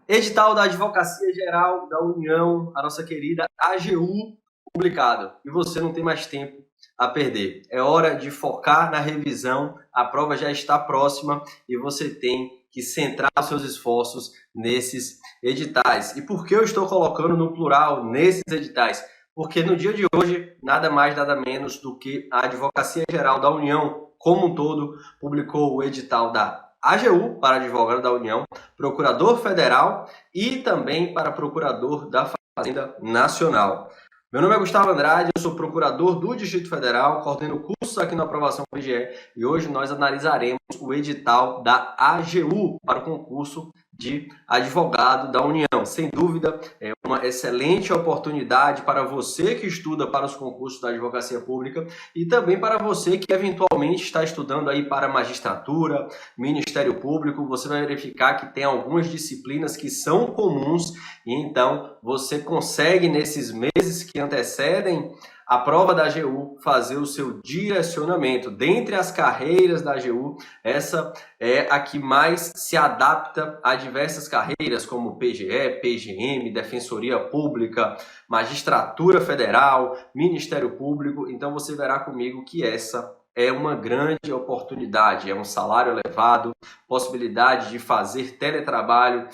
Edital da Advocacia Geral da União, a nossa querida AGU, publicado. E você não tem mais tempo a perder. É hora de focar na revisão, a prova já está próxima e você tem que centrar os seus esforços nesses editais. E por que eu estou colocando no plural nesses editais? Porque no dia de hoje, nada mais, nada menos do que a Advocacia Geral da União, como um todo, publicou o edital da AGU, para advogado da União, procurador federal e também para procurador da Fazenda Nacional. Meu nome é Gustavo Andrade, eu sou procurador do Distrito Federal, coordeno cursos aqui na Aprovação PGE e hoje nós analisaremos o edital da AGU para o concurso de advogado da União. Sem dúvida, é uma excelente oportunidade para você que estuda para os concursos da advocacia pública e também para você que eventualmente está estudando aí para magistratura, Ministério Público. Você vai verificar que tem algumas disciplinas que são comuns e então você consegue nesses meses que antecedem a prova da AGU fazer o seu direcionamento. Dentre as carreiras da AGU, essa é a que mais se adapta a diversas carreiras, como PGE, PGM, Defensoria Pública, Magistratura Federal, Ministério Público. Então você verá comigo que essa é uma grande oportunidade, é um salário elevado, possibilidade de fazer teletrabalho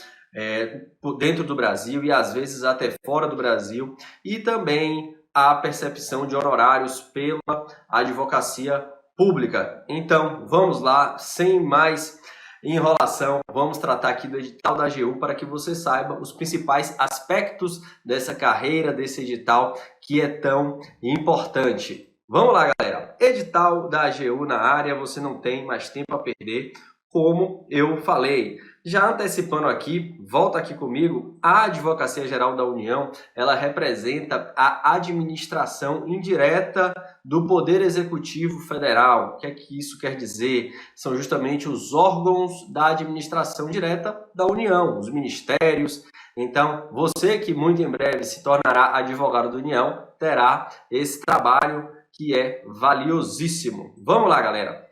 dentro do Brasil e às vezes até fora do Brasil, e também a percepção de honorários pela advocacia pública. Então, vamos lá, sem mais enrolação, vamos tratar aqui do edital da AGU para que você saiba os principais aspectos dessa carreira, desse edital que é tão importante. Vamos lá, galera. Edital da AGU na área, você não tem mais tempo a perder, como eu falei. Já antecipando aqui, volta aqui comigo, a Advocacia Geral da União, ela representa a administração indireta do Poder Executivo Federal. O que é que isso quer dizer? São justamente os órgãos da administração direta da União, os ministérios. Então, você que muito em breve se tornará advogado da União, terá esse trabalho que é valiosíssimo. Vamos lá, galera.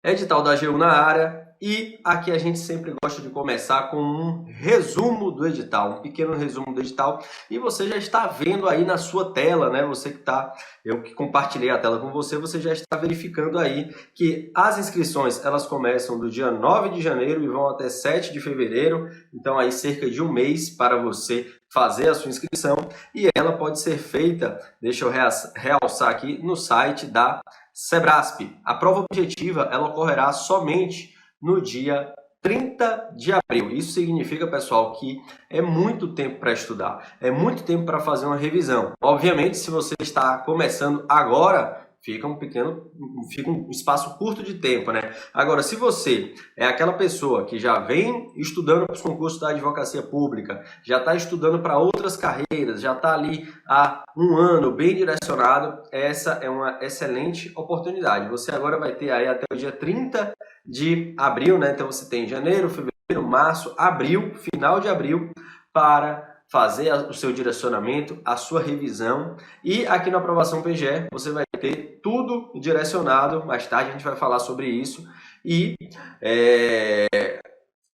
Edital da AGU na área. E aqui a gente sempre gosta de começar com um resumo do edital, um pequeno resumo do edital. E você já está vendo aí na sua tela, né? Você que está, eu que compartilhei a tela com você, você já está verificando aí que as inscrições, elas começam do dia 9 de janeiro e vão até 7 de fevereiro. Então aí cerca de um mês para você fazer a sua inscrição. E ela pode ser feita, deixa eu realçar aqui, no site da Sebrasp. A prova objetiva, ela ocorrerá somente no dia 30 de abril. Isso significa, pessoal, que é muito tempo para estudar, é muito tempo para fazer uma revisão. Obviamente, se você está começando agora, fica um espaço curto de tempo, né? Agora, se você é aquela pessoa que já vem estudando para os concursos da advocacia pública, já está estudando para outras carreiras, já está ali há um ano bem direcionado, essa é uma excelente oportunidade. Você agora vai ter aí até o dia 30 de abril, né? Então você tem janeiro, fevereiro, março, abril, final de abril, para fazer o seu direcionamento, a sua revisão. E aqui na Aprovação PGE você vai ter tudo direcionado. Mais tarde a gente vai falar sobre isso. E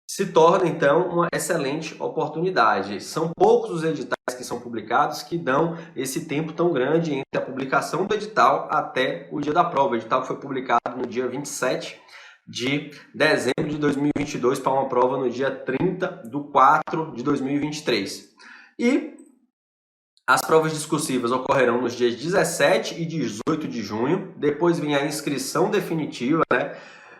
se torna então uma excelente oportunidade. São poucos os editais que são publicados que dão esse tempo tão grande entre a publicação do edital até o dia da prova. O edital que foi publicado no dia 27 de dezembro de 2022 para uma prova no dia 30 de 4 de 2023. E as provas discursivas ocorrerão nos dias 17 e 18 de junho. Depois vem a inscrição definitiva, né,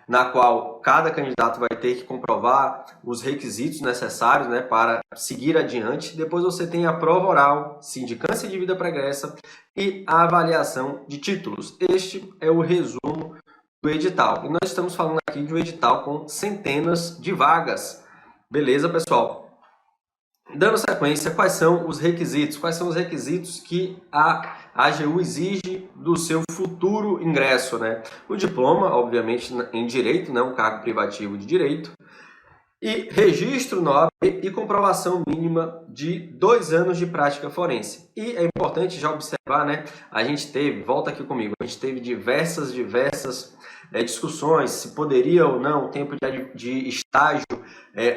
na qual cada candidato vai ter que comprovar os requisitos necessários, né, para seguir adiante. Depois você tem a prova oral, sindicância de vida pregressa e a avaliação de títulos. Este é o resumo do edital. E nós estamos falando aqui de um edital com centenas de vagas. Beleza, pessoal? Dando sequência, quais são os requisitos? Quais são os requisitos que a AGU exige do seu futuro ingresso, né? O diploma, obviamente, em direito, né? Um cargo privativo de direito. E registro no OAB e comprovação mínima de 2 anos de prática forense. E é importante já observar, né? A gente teve, volta aqui comigo, a gente teve diversas discussões se poderia ou não tempo de estágio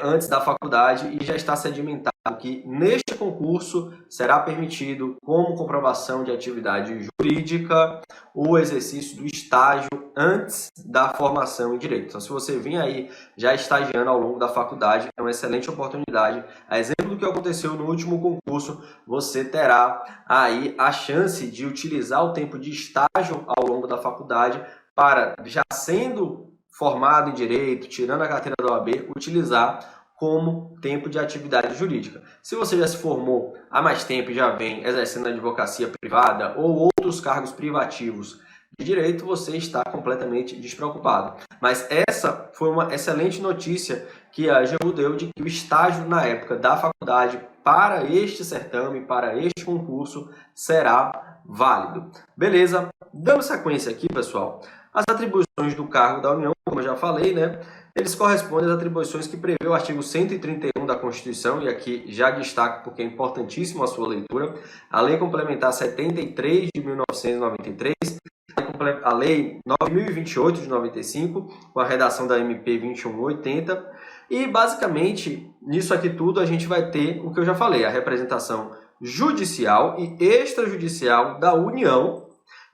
antes da faculdade, e já está sedimentado que neste concurso será permitido, como comprovação de atividade jurídica, o exercício do estágio antes da formação em direito. Então, se você vem aí já estagiando ao longo da faculdade, é uma excelente oportunidade. A exemplo do que aconteceu no último concurso, você terá aí a chance de utilizar o tempo de estágio ao longo da faculdade para, já sendo formado em direito, tirando a carteira da OAB, utilizar como tempo de atividade jurídica. Se você já se formou há mais tempo e já vem exercendo advocacia privada ou outros cargos privativos de direito, você está completamente despreocupado. Mas essa foi uma excelente notícia que a AGU deu, de que o estágio na época da faculdade para este certame, para este concurso, será válido. Beleza? Dando sequência aqui, pessoal, as atribuições do cargo da União, como eu já falei, né? Eles correspondem às atribuições que prevê o artigo 131 da Constituição, e aqui já destaco porque é importantíssimo a sua leitura, a Lei Complementar 73 de 1993, a Lei 9.028 de 95, com a redação da MP 2180, e basicamente, nisso aqui tudo, a gente vai ter o que eu já falei, a representação judicial e extrajudicial da União,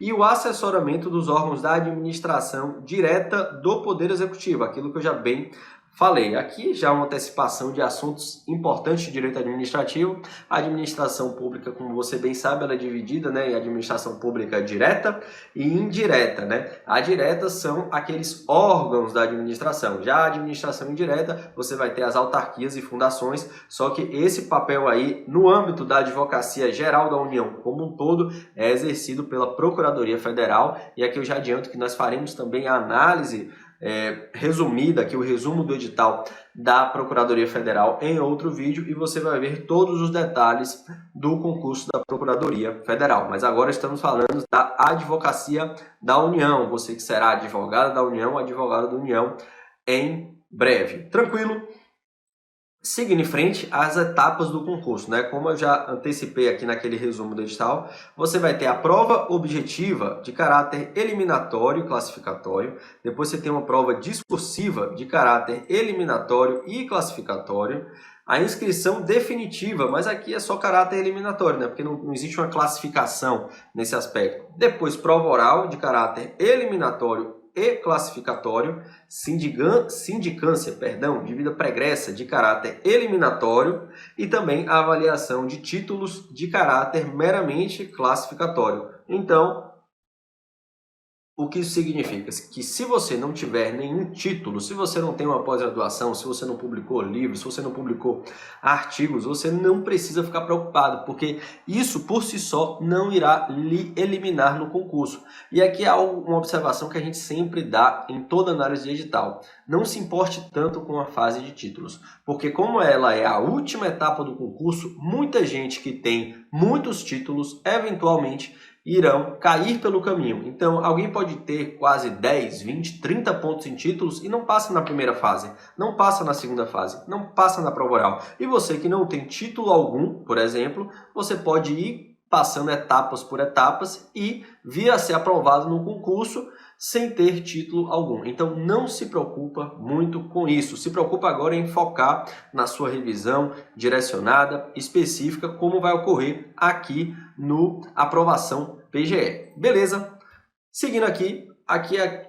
e o assessoramento dos órgãos da administração direta do Poder Executivo, aquilo que eu já bem falei. Aqui já uma antecipação de assuntos importantes de direito administrativo. A administração pública, como você bem sabe, ela é dividida, né, em administração pública direta e indireta, né? A direta são aqueles órgãos da administração. Já a administração indireta, você vai ter as autarquias e fundações, só que esse papel aí, no âmbito da Advocacia Geral da União como um todo, é exercido pela Procuradoria Federal, e aqui eu já adianto que nós faremos também a análise resumida, aqui o resumo do edital da Procuradoria Federal em outro vídeo, e você vai ver todos os detalhes do concurso da Procuradoria Federal. Mas agora estamos falando da Advocacia da União, você que será advogada da União, advogado da União em breve. Tranquilo? Seguindo em frente às etapas do concurso, né? Como eu já antecipei aqui naquele resumo do edital, você vai ter a prova objetiva de caráter eliminatório e classificatório, depois você tem uma prova discursiva de caráter eliminatório e classificatório, a inscrição definitiva, mas aqui é só caráter eliminatório, né? Porque não existe uma classificação nesse aspecto. Depois, prova oral de caráter eliminatório e classificatório, sindicância, de vida pregressa de caráter eliminatório, e também a avaliação de títulos de caráter meramente classificatório. Então, o que isso significa? Que se você não tiver nenhum título, se você não tem uma pós-graduação, se você não publicou livros, se você não publicou artigos, você não precisa ficar preocupado, porque isso por si só não irá lhe eliminar no concurso. E aqui há uma observação que a gente sempre dá em toda análise de edital. Não se importe tanto com a fase de títulos, porque como ela é a última etapa do concurso, muita gente que tem muitos títulos, eventualmente, irão cair pelo caminho. Então, alguém pode ter quase 10, 20, 30 pontos em títulos e não passa na primeira fase, não passa na segunda fase, não passa na prova oral. E você que não tem título algum, por exemplo, você pode ir passando etapas por etapas e vir a ser aprovado no concurso sem ter título algum. Então não se preocupa muito com isso. Se preocupa agora em focar na sua revisão direcionada, específica, como vai ocorrer aqui no aprovação PGE. Beleza? Seguindo aqui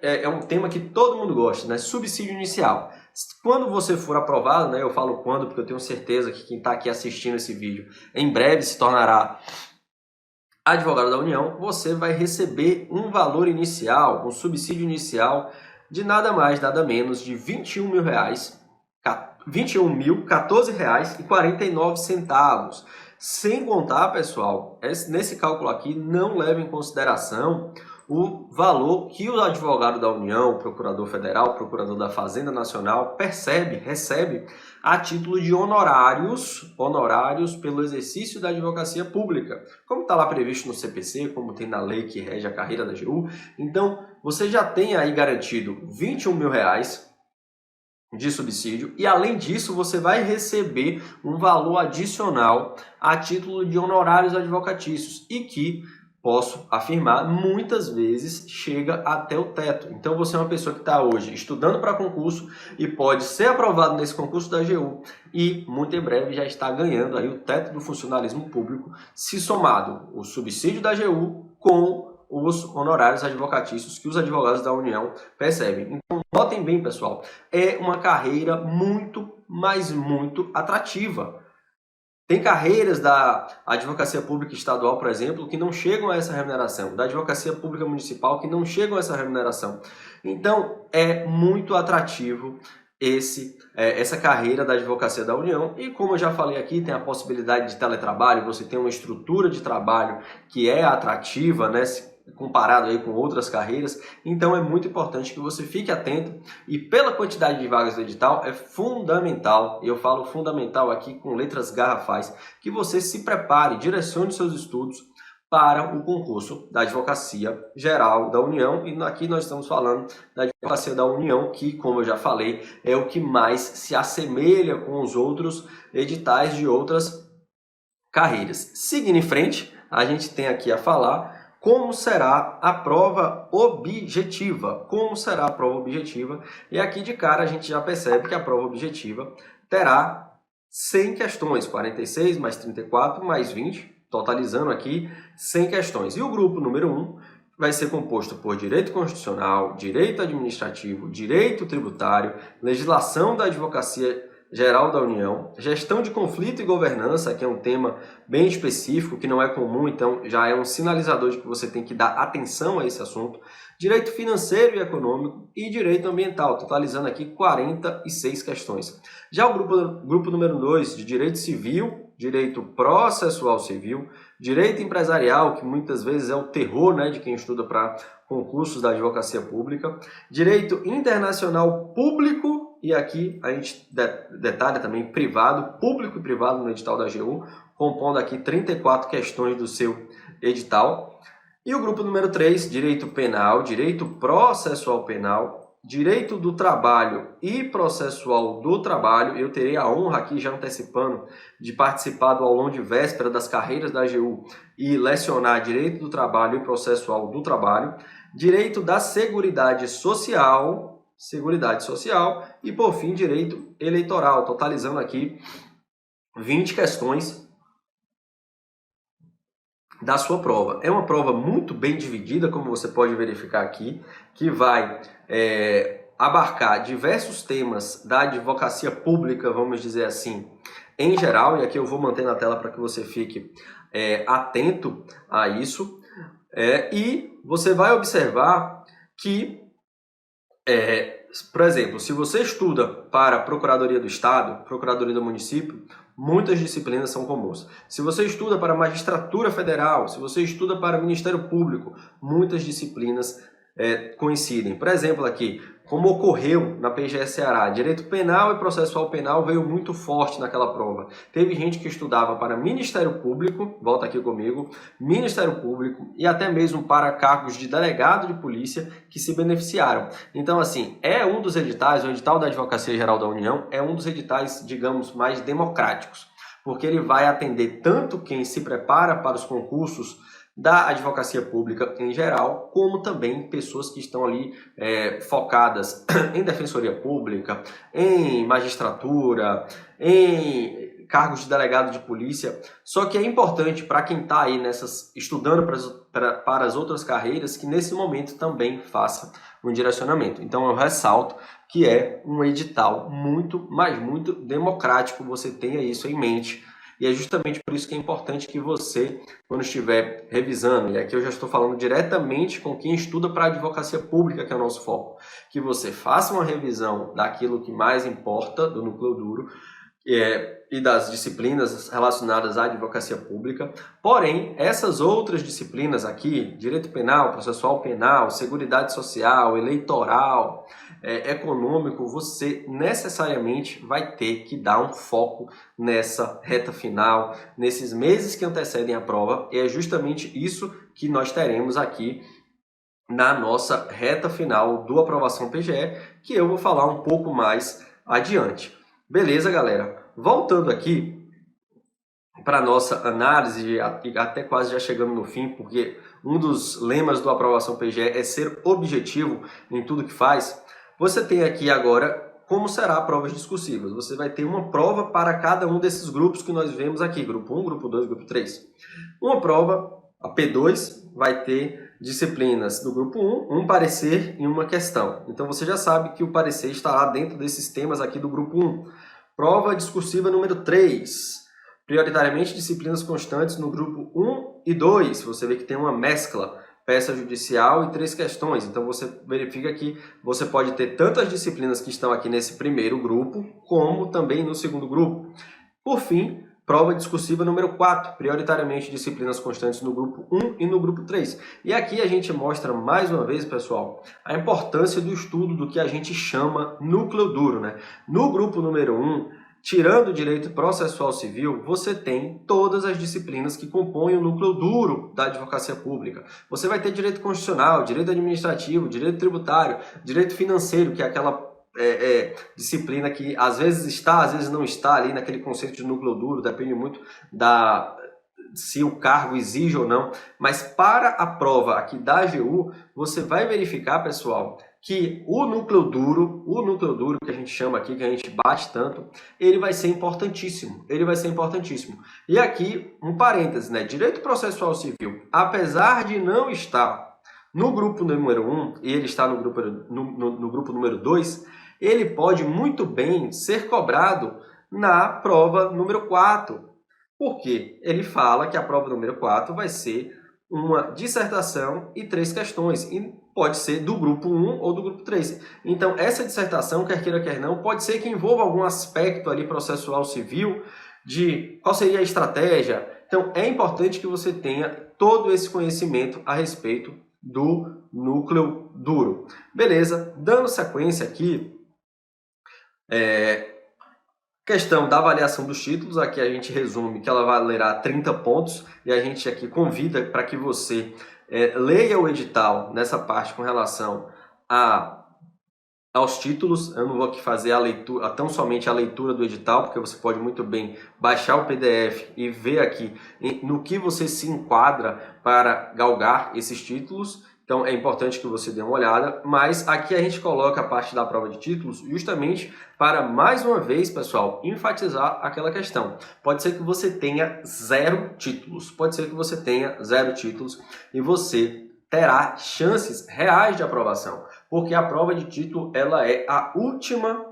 é um tema que todo mundo gosta, né? Subsídio inicial. Quando você for aprovado, né? Eu falo quando, porque eu tenho certeza que quem está aqui assistindo esse vídeo em breve se tornará advogado da União, você vai receber um valor inicial, um subsídio inicial de nada mais, nada menos de R$ 21.014,49. Sem contar, pessoal, nesse cálculo aqui não leva em consideração o valor que o advogado da União, o procurador federal, o procurador da Fazenda Nacional recebe a título de honorários pelo exercício da advocacia pública, como está lá previsto no CPC, como tem na lei que rege a carreira da AGU. Então, você já tem aí garantido R$ 21.000 de subsídio, e além disso você vai receber um valor adicional a título de honorários advocatícios, e que posso afirmar, muitas vezes chega até o teto. Então você é uma pessoa que está hoje estudando para concurso e pode ser aprovado nesse concurso da AGU e muito em breve já está ganhando aí o teto do funcionalismo público, se somado o subsídio da AGU com os honorários advocatícios que os advogados da União percebem. Então notem bem, pessoal, é uma carreira muito, mas muito atrativa. Tem carreiras da advocacia pública estadual, por exemplo, que não chegam a essa remuneração, da advocacia pública municipal que não chegam a essa remuneração. Então, é muito atrativo essa carreira da advocacia da União e, como eu já falei aqui, tem a possibilidade de teletrabalho, você tem uma estrutura de trabalho que é atrativa, né? Comparado aí com outras carreiras, então é muito importante que você fique atento e pela quantidade de vagas do edital é fundamental, eu falo fundamental aqui com letras garrafais, que você se prepare, direcione seus estudos para o concurso da Advocacia Geral da União e aqui nós estamos falando da Advocacia da União, que como eu já falei, é o que mais se assemelha com os outros editais de outras carreiras. Seguindo em frente, a gente tem aqui a falar como será a prova objetiva. Como será a prova objetiva? E aqui de cara a gente já percebe que a prova objetiva terá 100 questões, 46 mais 34 mais 20, totalizando aqui 100 questões. E o grupo número 1 vai ser composto por direito constitucional, direito administrativo, direito tributário, legislação da advocacia geral da União, gestão de conflito e governança, que é um tema bem específico, que não é comum, então já é um sinalizador de que você tem que dar atenção a esse assunto, direito financeiro e econômico e direito ambiental, totalizando aqui 46 questões. Já o grupo número 2, de direito civil, direito processual civil, direito empresarial, que muitas vezes é o terror, né, de quem estuda para concursos da advocacia pública, direito internacional público, e aqui a gente detalha também privado, público e privado no edital da AGU, compondo aqui 34 questões do seu edital. E o grupo número 3, direito penal, direito processual penal, direito do trabalho e processual do trabalho. Eu terei a honra aqui, já antecipando, de participar do aulão de véspera das carreiras da AGU e lecionar direito do trabalho e processual do trabalho, direito da Seguridade Social e, por fim, direito eleitoral, totalizando aqui 20 questões da sua prova. É uma prova muito bem dividida, como você pode verificar aqui, que vai abarcar diversos temas da advocacia pública, vamos dizer assim, em geral, e aqui eu vou manter na tela para que você fique atento a isso, e você vai observar que por exemplo, se você estuda para a Procuradoria do Estado, Procuradoria do Município, muitas disciplinas são comuns. Se você estuda para a Magistratura Federal, se você estuda para o Ministério Público, muitas disciplinas coincidem. Por exemplo, aqui, como ocorreu na PGE Ceará, direito penal e processual penal veio muito forte naquela prova. Teve gente que estudava para Ministério Público, volta aqui comigo, Ministério Público e até mesmo para cargos de delegado de polícia que se beneficiaram. Então, assim, é um dos editais, o edital da Advocacia Geral da União, é um dos editais, digamos, mais democráticos, porque ele vai atender tanto quem se prepara para os concursos da advocacia pública em geral, como também pessoas que estão ali focadas em defensoria pública, em magistratura, em cargos de delegado de polícia. Só que é importante para quem está aí estudando para as outras carreiras que nesse momento também faça um direcionamento. Então eu ressalto que é um edital muito, mas muito democrático, você tenha isso em mente. E é justamente por isso que é importante que você, quando estiver revisando, e aqui eu já estou falando diretamente com quem estuda para a advocacia pública, que é o nosso foco, que você faça uma revisão daquilo que mais importa, do núcleo duro, e das disciplinas relacionadas à advocacia pública. Porém, essas outras disciplinas aqui, direito penal, processual penal, seguridade social, eleitoral, econômico, você necessariamente vai ter que dar um foco nessa reta final, nesses meses que antecedem a prova, e é justamente isso que nós teremos aqui na nossa reta final do Aprovação PGE, que eu vou falar um pouco mais adiante. Beleza, galera? Voltando aqui para a nossa análise, até quase já chegando no fim, porque um dos lemas do Aprovação PGE é ser objetivo em tudo que faz, você tem aqui agora como será provas discursivas. Você vai ter uma prova para cada um desses grupos que nós vemos aqui, grupo 1, grupo 2, grupo 3. Uma prova, a P2, vai ter disciplinas do grupo 1, um parecer e uma questão. Então você já sabe que o parecer estará dentro desses temas aqui do grupo 1. Prova discursiva número 3, prioritariamente disciplinas constantes no grupo 1 e 2. Você vê que tem uma mescla, peça judicial e 3 questões. Então você verifica que você pode ter tanto as disciplinas que estão aqui nesse primeiro grupo, como também no segundo grupo. Por fim, prova discursiva número 4, prioritariamente disciplinas constantes no grupo 1 e no grupo 3. E aqui a gente mostra mais uma vez, pessoal, a importância do estudo do que a gente chama núcleo duro, né? No grupo número 1, tirando o direito processual civil, você tem todas as disciplinas que compõem o núcleo duro da advocacia pública. Você vai ter direito constitucional, direito administrativo, direito tributário, direito financeiro, que é aquela disciplina que às vezes está, às vezes não está ali naquele conceito de núcleo duro, depende muito se o cargo exige ou não. Mas para a prova aqui da AGU, você vai verificar, pessoal, que o núcleo duro que a gente chama aqui, que a gente bate tanto, ele vai ser importantíssimo. E aqui, um parêntese, né? Direito processual civil, apesar de não estar no grupo número 1, e ele está no grupo número 2, ele pode muito bem ser cobrado na prova número 4. Por quê? Ele fala que a prova número 4 vai ser uma dissertação e 3 questões. E pode ser do grupo 1 ou do grupo 3. Então, essa dissertação, quer queira, quer não, pode ser que envolva algum aspecto ali processual civil de qual seria a estratégia. Então, é importante que você tenha todo esse conhecimento a respeito do núcleo duro. Beleza? Dando sequência aqui, questão da avaliação dos títulos, aqui a gente resume que ela valerá 30 pontos e a gente aqui convida para que você leia o edital nessa parte com relação aos títulos. Eu não vou aqui fazer a leitura, tão somente a leitura do edital, porque você pode muito bem baixar o PDF e ver aqui no que você se enquadra para galgar esses títulos. Então é importante que você dê uma olhada, mas aqui a gente coloca a parte da prova de títulos justamente para, mais uma vez, pessoal, enfatizar aquela questão. Pode ser que você tenha 0 títulos, e você terá chances reais de aprovação, porque a prova de título ela é a última,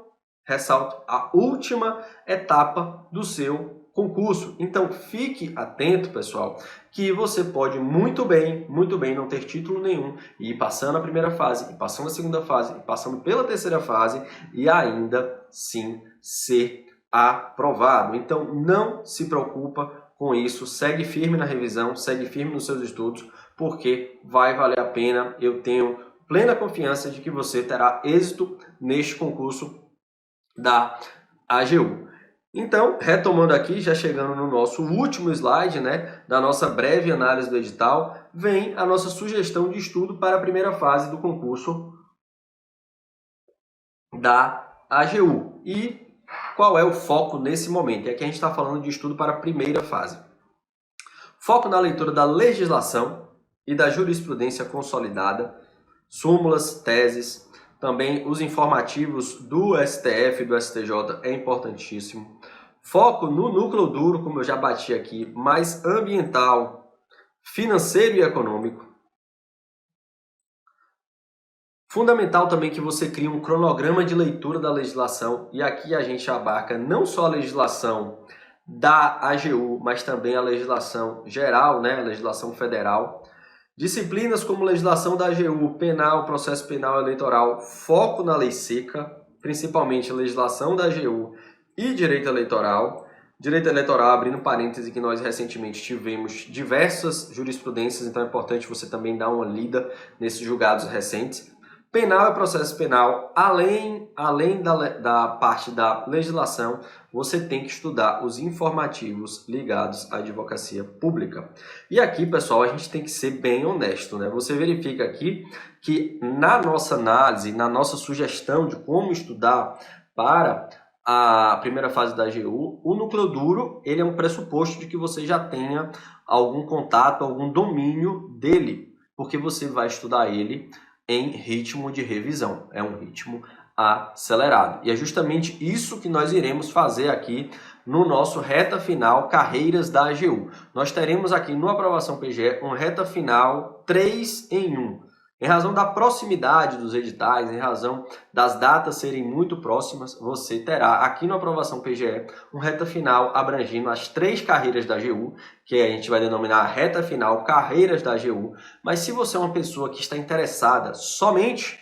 ressalto, a última etapa do seu concurso. Então fique atento, pessoal, que você pode muito bem não ter título nenhum e ir passando a primeira fase, e passando a segunda fase, e passando pela terceira fase e ainda sim ser aprovado. Então não se preocupa com isso, segue firme na revisão, segue firme nos seus estudos, porque vai valer a pena. Eu tenho plena confiança de que você terá êxito neste concurso da AGU. Então, retomando aqui, já chegando no nosso último slide, né, da nossa breve análise do edital, vem a nossa sugestão de estudo para a primeira fase do concurso da AGU. E qual é o foco nesse momento? E aqui a gente está falando de estudo para a primeira fase. Foco na leitura da legislação e da jurisprudência consolidada, súmulas, teses, também os informativos do STF e do STJ é importantíssimo. Foco no núcleo duro, como eu já bati aqui, mais ambiental, financeiro e econômico. Fundamental também que você crie um cronograma de leitura da legislação, e aqui a gente abarca não só a legislação da AGU, mas também a legislação geral, né, a legislação federal. Disciplinas como legislação da AGU, penal, processo penal eleitoral, foco na lei seca, principalmente legislação da AGU e direito eleitoral. Direito eleitoral, abrindo parêntese, que nós recentemente tivemos diversas jurisprudências, então é importante você também dar uma lida nesses julgados recentes. Penal e processo penal, além da parte da legislação, você tem que estudar os informativos ligados à advocacia pública. E aqui, pessoal, a gente tem que ser bem honesto, né? Você verifica aqui que na nossa análise, na nossa sugestão de como estudar para a primeira fase da AGU, o núcleo duro, ele é um pressuposto de que você já tenha algum contato, algum domínio dele, porque você vai estudar ele em ritmo de revisão, é um ritmo acelerado. E é justamente isso que nós iremos fazer aqui no nosso reta final Carreiras da AGU. Nós teremos aqui no Aprovação PGE um reta final 3 em 1. Em razão da proximidade dos editais, em razão das datas serem muito próximas, você terá aqui no Aprovação PGE um reta final abrangendo as 3 carreiras da AGU, que a gente vai denominar reta final Carreiras da AGU. Mas se você é uma pessoa que está interessada somente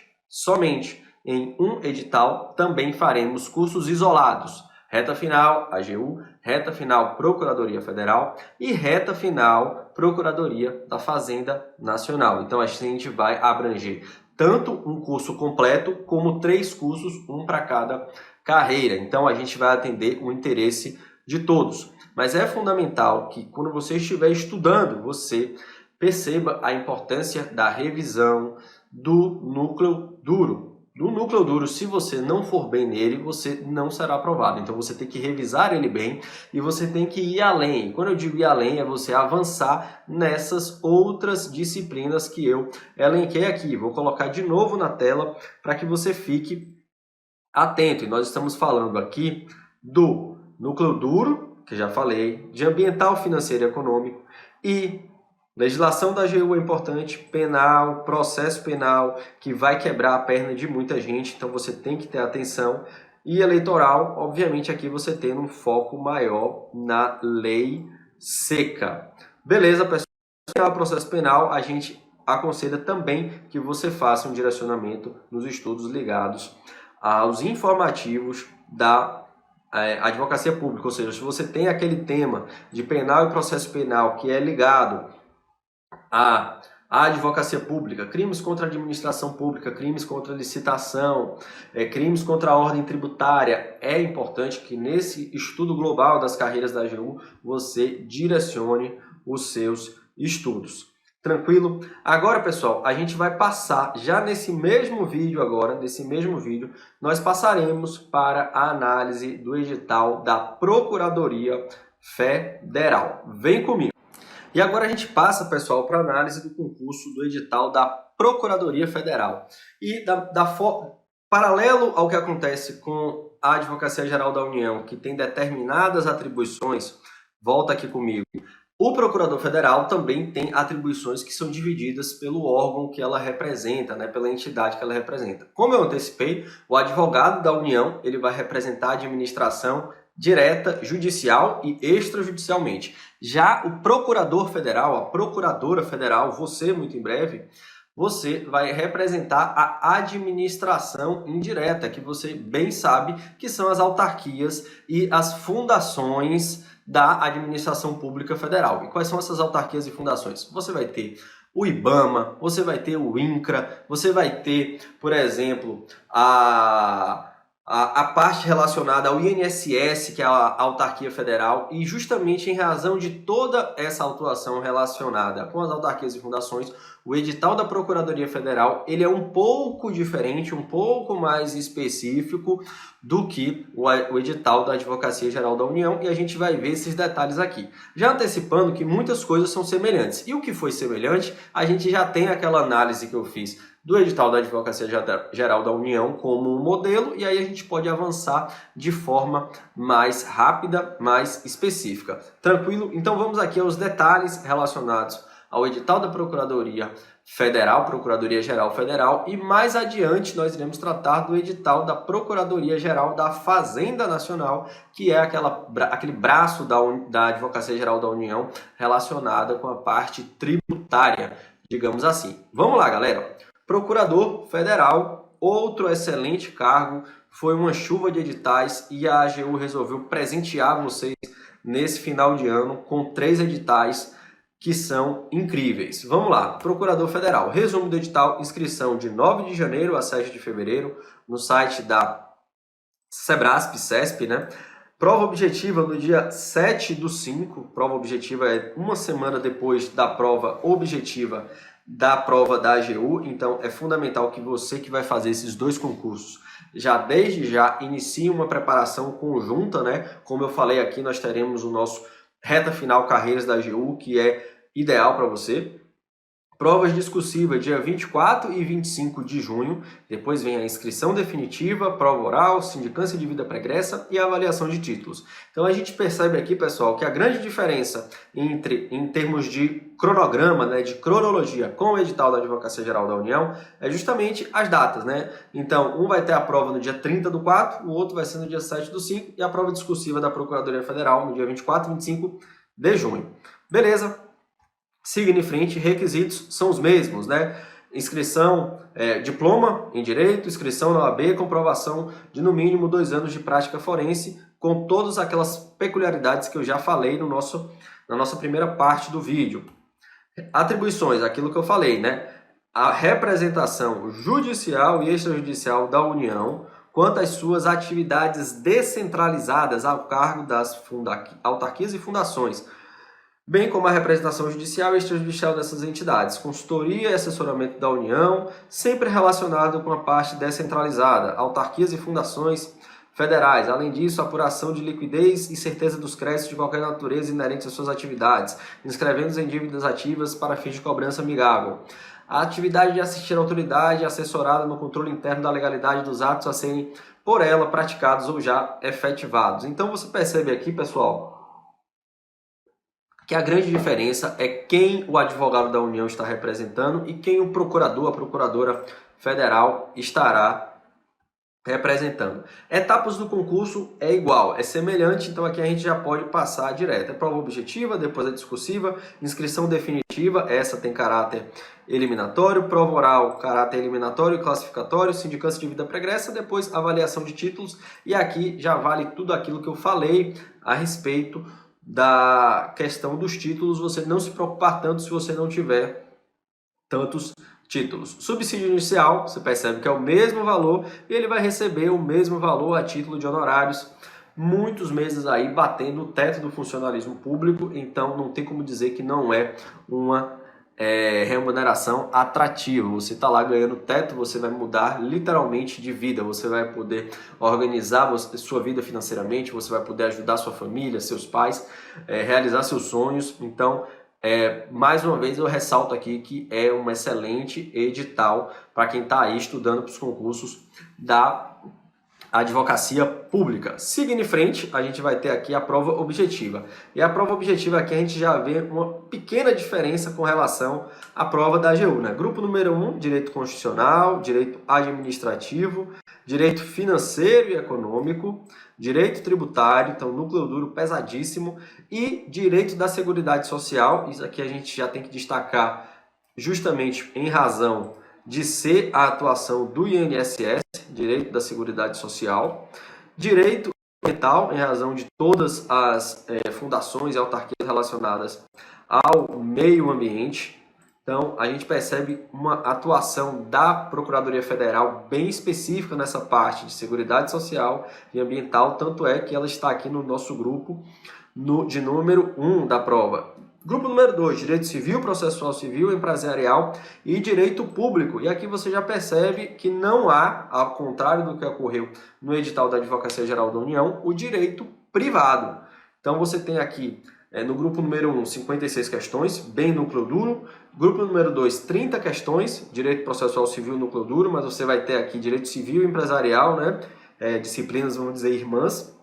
em um edital, também faremos cursos isolados. Reta final AGU, reta final Procuradoria Federal e reta final Procuradoria da Fazenda Nacional. Então a gente vai abranger tanto um curso completo como 3 cursos, um para cada carreira. Então a gente vai atender o interesse de todos. Mas é fundamental que quando você estiver estudando, você perceba a importância da revisão do núcleo duro. Do núcleo duro, se você não for bem nele, você não será aprovado. Então você tem que revisar ele bem e você tem que ir além. Quando eu digo ir além, é você avançar nessas outras disciplinas que eu elenquei aqui. Vou colocar de novo na tela para que você fique atento. E nós estamos falando aqui do núcleo duro, que já falei, de ambiental, financeiro e econômico, e legislação da AGU é importante, penal, processo penal, que vai quebrar a perna de muita gente, então você tem que ter atenção. E eleitoral, obviamente aqui você tem um foco maior na lei seca. Beleza, pessoal? Processo penal, a gente aconselha também que você faça um direcionamento nos estudos ligados aos informativos da advocacia pública, ou seja, se você tem aquele tema de penal e processo penal que é ligado a advocacia pública, crimes contra a administração pública, crimes contra a licitação, crimes contra a ordem tributária, é importante que nesse estudo global das carreiras da AGU você direcione os seus estudos. Tranquilo? Agora, pessoal, a gente vai passar, já nesse mesmo vídeo agora, nós passaremos para a análise do edital da Procuradoria Federal. Vem comigo! E agora a gente passa, pessoal, para a análise do concurso do edital da Procuradoria Federal. E paralelo ao que acontece com a Advocacia Geral da União, que tem determinadas atribuições, volta aqui comigo, o Procurador Federal também tem atribuições que são divididas pelo órgão que ela representa, pela entidade que ela representa. Como eu antecipei, o advogado da União ele vai representar a administração direta, judicial e extrajudicialmente. Já o Procurador Federal, a Procuradora Federal, você muito em breve, você vai representar a administração indireta, que você bem sabe que são as autarquias e as fundações da administração pública federal. E quais são essas autarquias e fundações? Você vai ter o IBAMA, você vai ter o INCRA, você vai ter, por exemplo, a parte relacionada ao INSS, que é a autarquia federal, e justamente em razão de toda essa atuação relacionada com as autarquias e fundações, o edital da Procuradoria Federal ele é um pouco diferente, um pouco mais específico do que o edital da Advocacia Geral da União, e a gente vai ver esses detalhes aqui. Já antecipando que muitas coisas são semelhantes. E o que foi semelhante, a gente já tem aquela análise que eu fiz do edital da Advocacia Geral da União como um modelo, e aí a gente pode avançar de forma mais rápida, mais específica. Tranquilo? Então vamos aqui aos detalhes relacionados ao edital da Procuradoria Federal, Procuradoria Geral Federal, e mais adiante nós iremos tratar do edital da Procuradoria Geral da Fazenda Nacional, que é aquele braço da Advocacia Geral da União relacionada com a parte tributária, digamos assim. Vamos lá, galera! Procurador Federal, outro excelente cargo, foi uma chuva de editais e a AGU resolveu presentear vocês nesse final de ano com 3 editais que são incríveis. Vamos lá, Procurador Federal, resumo do edital, inscrição de 9 de janeiro a 7 de fevereiro no site da Sebrasp, Prova objetiva no dia 7/5, prova objetiva é uma semana depois da prova objetiva da prova da AGU, então é fundamental que você que vai fazer esses 2 concursos já desde já inicie uma preparação conjunta, né? Como eu falei aqui, nós teremos o nosso reta final carreiras da AGU, que é ideal para você. Provas discursivas dia 24 e 25 de junho, depois vem a inscrição definitiva, prova oral, sindicância de vida pregressa e avaliação de títulos. Então a gente percebe aqui, pessoal, que a grande diferença em termos de cronograma, né, de cronologia com o edital da Advocacia Geral da União, é justamente as datas, né? Então, um vai ter a prova no dia 30/4, o outro vai ser no dia 7/5 e a prova discursiva da Procuradoria Federal no dia 24 e 25 de junho. Beleza? Seguindo em frente, requisitos são os mesmos, né? Inscrição, diploma em Direito, inscrição na OAB, comprovação de no mínimo 2 anos de prática forense, com todas aquelas peculiaridades que eu já falei na nossa primeira parte do vídeo. Atribuições, aquilo que eu falei, né? A representação judicial e extrajudicial da União quanto às suas atividades descentralizadas ao cargo das autarquias e fundações, bem como a representação judicial e extrajudicial dessas entidades, consultoria e assessoramento da União, sempre relacionado com a parte descentralizada, autarquias e fundações federais. Além disso, apuração de liquidez e certeza dos créditos de qualquer natureza inerentes às suas atividades, inscrevendo-os em dívidas ativas para fins de cobrança amigável. A atividade de assistir à autoridade assessorada no controle interno da legalidade dos atos a serem por ela praticados ou já efetivados. Então você percebe aqui, pessoal, que a grande diferença é quem o advogado da União está representando e quem o procurador, a procuradora federal estará representando. Etapas do concurso é igual, é semelhante, então aqui a gente já pode passar direto. É prova objetiva, depois a discursiva, inscrição definitiva, essa tem caráter eliminatório, prova oral, caráter eliminatório e classificatório, sindicância de vida pregressa, depois avaliação de títulos, e aqui já vale tudo aquilo que eu falei a respeito da questão dos títulos, você não se preocupar tanto se você não tiver tantos títulos. Subsídio inicial, você percebe que é o mesmo valor e ele vai receber o mesmo valor a título de honorários, muitos meses aí batendo o teto do funcionalismo público, então não tem como dizer que não é uma remuneração atrativa. Você está lá ganhando teto, você vai mudar literalmente de vida, você vai poder organizar sua vida financeiramente, você vai poder ajudar sua família, seus pais, realizar seus sonhos. Então, mais uma vez eu ressalto aqui que é um excelente edital para quem está aí estudando para os concursos da advocacia pública. Seguindo em frente, a gente vai ter aqui a prova objetiva. E a prova objetiva aqui a gente já vê uma pequena diferença com relação à prova da AGU, né? Grupo número 1, direito constitucional, direito administrativo, direito financeiro e econômico, direito tributário, então núcleo duro pesadíssimo, e direito da Seguridade Social. Isso aqui a gente já tem que destacar justamente em razão de ser a atuação do INSS, direito da Seguridade Social, direito ambiental, em razão de todas as fundações e autarquias relacionadas ao meio ambiente. Então, a gente percebe uma atuação da Procuradoria Federal bem específica nessa parte de Seguridade Social e Ambiental, tanto é que ela está aqui no nosso grupo de número 1 da prova. Grupo número 2, direito civil, processual civil, empresarial e direito público. E aqui você já percebe que não há, ao contrário do que ocorreu no edital da Advocacia Geral da União, o direito privado. Então você tem aqui, no grupo número 1, 56 questões, bem núcleo duro. Grupo número 2, 30 questões, direito processual civil, núcleo duro, mas você vai ter aqui direito civil e empresarial, né? Disciplinas, vamos dizer, irmãs.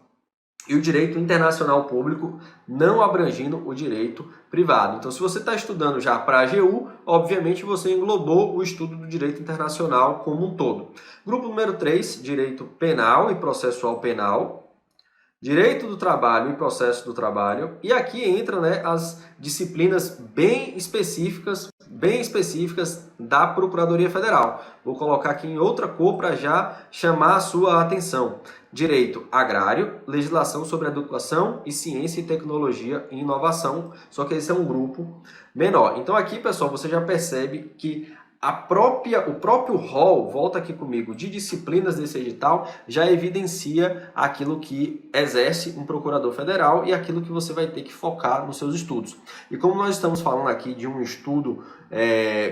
E o direito internacional público, não abrangindo o direito privado. Então, se você está estudando já para a AGU, obviamente você englobou o estudo do direito internacional como um todo. Grupo número 3, direito penal e processual penal, direito do trabalho e processo do trabalho. E aqui entra, né, as disciplinas bem específicas da Procuradoria Federal. Vou colocar aqui em outra cor para já chamar a sua atenção. Direito agrário, legislação sobre educação e ciência e tecnologia e inovação, só que esse é um grupo menor. Então aqui, pessoal, você já percebe que o próprio rol, volta aqui comigo, de disciplinas desse edital já evidencia aquilo que exerce um procurador federal e aquilo que você vai ter que focar nos seus estudos. E como nós estamos falando aqui de um estudo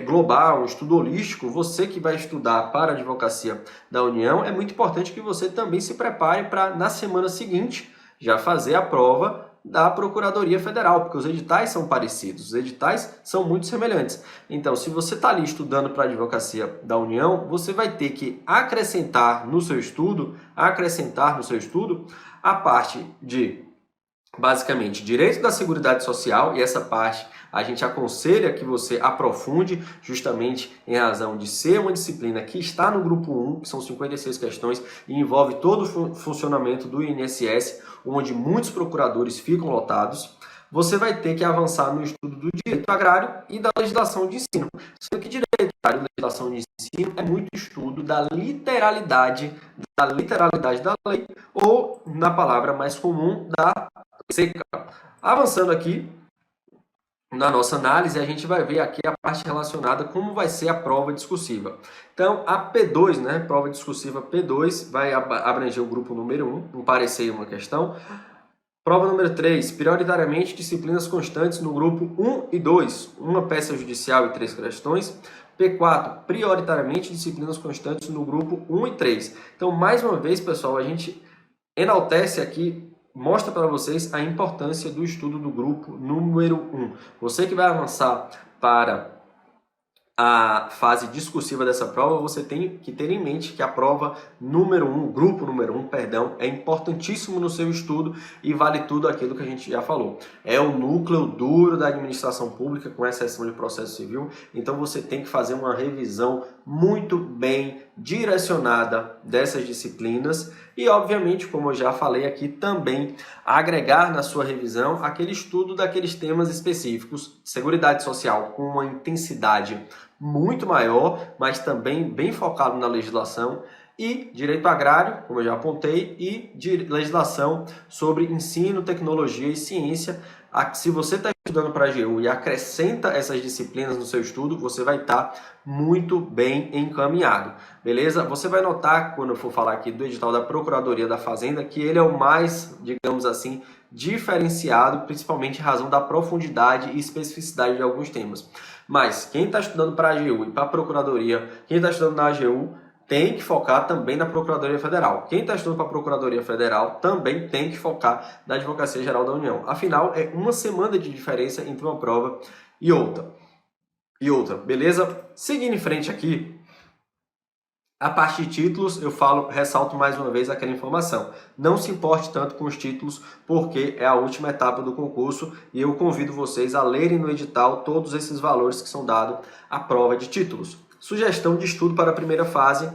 global, um estudo holístico, você que vai estudar para a advocacia da União, é muito importante que você também se prepare para, na semana seguinte, já fazer a prova da Procuradoria Federal, porque os editais são parecidos, os editais são muito semelhantes. Então, se você está ali estudando para a Advocacia da União, você vai ter que acrescentar no seu estudo a parte de, basicamente, direito da Seguridade Social, e essa parte a gente aconselha que você aprofunde, justamente em razão de ser uma disciplina que está no grupo 1, que são 56 questões, e envolve todo o funcionamento do INSS, onde muitos procuradores ficam lotados. Você vai ter que avançar no estudo do direito agrário e da legislação de ensino. Sendo que direito agrário e legislação de ensino é muito estudo da literalidade da lei, ou, na palavra mais comum, da seca. Avançando aqui na nossa análise, a gente vai ver aqui a parte relacionada como vai ser a prova discursiva. Então, a P2, né, prova discursiva P2, vai abranger o grupo número 1, um parecer e uma questão. Prova número 3, prioritariamente disciplinas constantes no grupo 1 e 2, uma peça judicial e 3 questões. P4, prioritariamente disciplinas constantes no grupo 1 e 3. Então, mais uma vez, pessoal, a gente enaltece aqui, mostra para vocês a importância do estudo do grupo número 1. Você que vai avançar para a fase discursiva dessa prova, você tem que ter em mente que a prova número 1, grupo número 1, perdão, é importantíssimo no seu estudo e vale tudo aquilo que a gente já falou. É o núcleo duro da administração pública, com exceção de processo civil, então você tem que fazer uma revisão muito bem direcionada dessas disciplinas e, obviamente, como eu já falei aqui, também agregar na sua revisão aquele estudo daqueles temas específicos, Seguridade Social com uma intensidade muito maior, mas também bem focado na legislação, e direito agrário, como eu já apontei, e legislação sobre ensino, tecnologia e ciência. Se você está estudando para a AGU e acrescenta essas disciplinas no seu estudo, você vai estar muito bem encaminhado, beleza? Você vai notar, quando eu for falar aqui do edital da Procuradoria da Fazenda, que ele é o mais, digamos assim, diferenciado, principalmente em razão da profundidade e especificidade de alguns temas. Mas quem está estudando para a AGU e para a Procuradoria, quem está estudando na AGU, tem que focar também na Procuradoria Federal. Quem está estudando para a Procuradoria Federal também tem que focar na Advocacia Geral da União. Afinal, é uma semana de diferença entre uma prova e outra. Beleza? Seguindo em frente aqui, a parte de títulos, ressalto mais uma vez aquela informação. Não se importe tanto com os títulos, porque é a última etapa do concurso e eu convido vocês a lerem no edital todos esses valores que são dados à prova de títulos. Sugestão de estudo para a primeira fase,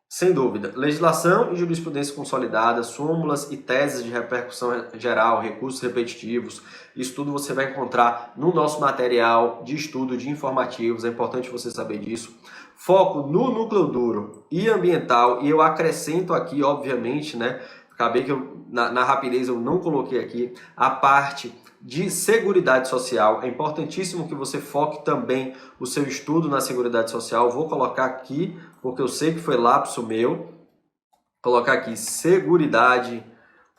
sem dúvida. Legislação e jurisprudência consolidada, súmulas e teses de repercussão geral, recursos repetitivos. Isso tudo você vai encontrar no nosso material de estudo de informativos, é importante você saber disso. Foco no núcleo duro e ambiental, e eu acrescento aqui, obviamente, né? Acabei que na rapidez eu não coloquei aqui a parte de Seguridade Social. É importantíssimo que você foque também o seu estudo na Seguridade Social. Vou colocar aqui, porque eu sei que foi lapso meu. Colocar aqui Seguridade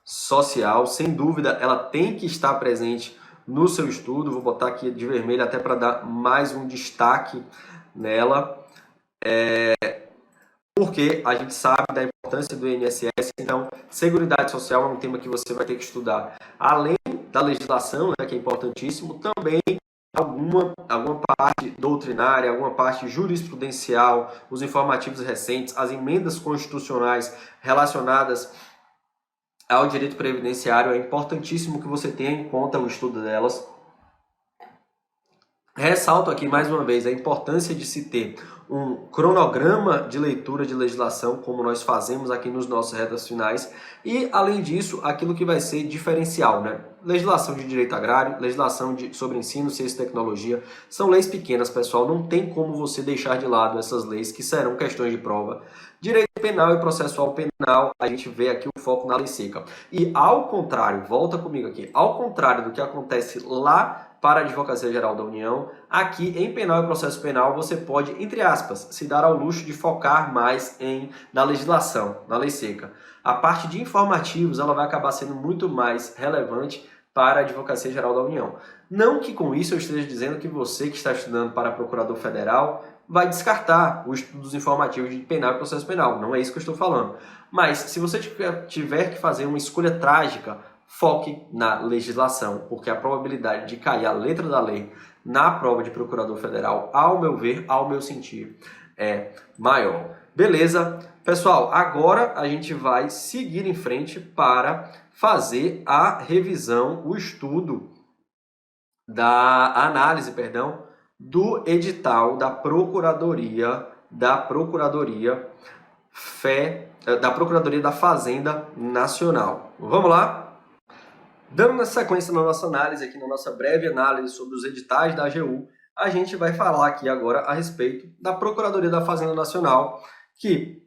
Social. Sem dúvida, ela tem que estar presente no seu estudo. Vou botar aqui de vermelho até para dar mais um destaque nela. Porque a gente sabe da importância do INSS, então Seguridade Social é um tema que você vai ter que estudar. Além da legislação, né, que é importantíssimo, também alguma parte doutrinária, alguma parte jurisprudencial, os informativos recentes, as emendas constitucionais relacionadas ao direito previdenciário, é importantíssimo que você tenha em conta o estudo delas. Ressalto aqui mais uma vez a importância de se ter um cronograma de leitura de legislação, como nós fazemos aqui nos nossos retas finais, e além disso, aquilo que vai ser diferencial, né? Legislação de direito agrário, legislação sobre ensino, ciência e tecnologia, são leis pequenas, pessoal, não tem como você deixar de lado essas leis que serão questões de prova. Direito penal e processual penal, a gente vê aqui o foco na lei seca. E ao contrário, volta comigo aqui, ao contrário do que acontece lá para a Advocacia Geral da União. Aqui em penal e processo penal você pode, entre aspas, se dar ao luxo de focar mais na legislação, na lei seca. A parte de informativos ela vai acabar sendo muito mais relevante para a Advocacia Geral da União. Não que com isso eu esteja dizendo que você que está estudando para Procurador Federal vai descartar o estudo dos informativos de penal e processo penal. Não é isso que eu estou falando. Mas se você tiver que fazer uma escolha trágica, foque na legislação, porque a probabilidade de cair a letra da lei na prova de Procurador Federal, ao meu ver, ao meu sentir, é maior. Beleza? Pessoal, agora a gente vai seguir em frente para fazer a revisão, o estudo da análise, do edital da Procuradoria da Fazenda Nacional. Vamos lá? Dando sequência na nossa análise aqui, na nossa breve análise sobre os editais da AGU, a gente vai falar aqui agora a respeito da Procuradoria da Fazenda Nacional, que,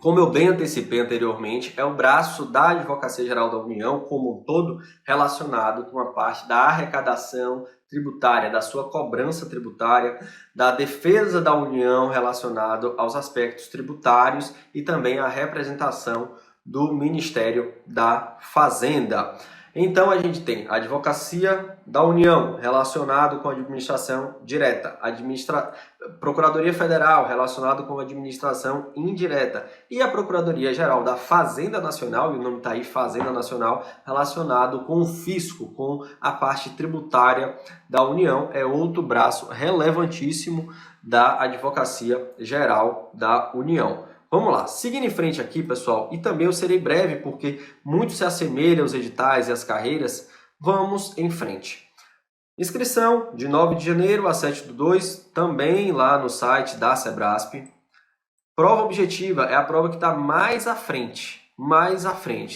como eu bem antecipei anteriormente, é o braço da Advocacia Geral da União como um todo relacionado com a parte da arrecadação tributária, da sua cobrança tributária, da defesa da União relacionado aos aspectos tributários e também a representação do Ministério da Fazenda. Então a gente tem a Advocacia da União relacionado com a administração direta, Procuradoria Federal relacionado com a administração indireta e a Procuradoria Geral da Fazenda Nacional, e o nome está aí, Fazenda Nacional, relacionado com o fisco, com a parte tributária da União. É outro braço relevantíssimo da Advocacia Geral da União. Vamos lá, seguindo em frente aqui, pessoal, e também eu serei breve porque muito se assemelha aos editais e às carreiras. Vamos em frente. Inscrição de 9 de janeiro a 7/2, também lá no site da Sebrasp. Prova objetiva é a prova que está mais à frente.